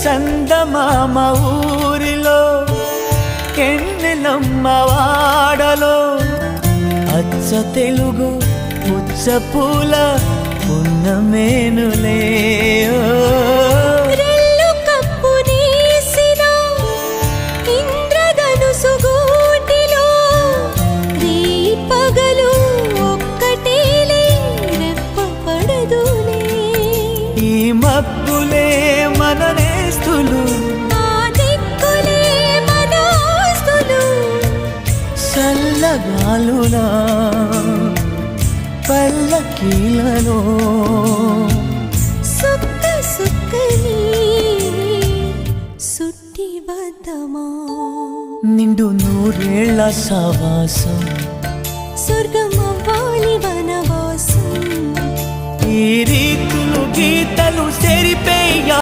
సందమామ ఊరిలో ఎన్నెలమ్మ వాడలో అచ్చ తెలుగు పుచ్చ పూల పున్నమేనులే రెల్లు కప్పు నేసిన ఇంద్రధనుసు గూటిలో రీ పగలు ఒక్కటేలే రెప్ప పడదులే ఈ మబ్బులే మన నేస్తులు ఆ దిక్కులే మన ఆస్తులు చల్లగాలులా పల్లకీలలో సుక్క సుక్కని సుట్టి వద్దమా నిండు నూరేళ్ల సావాసం స్వర్గమవ్వాలి వనవాసం ఈ రీతులు గీతలు సెరిపేయ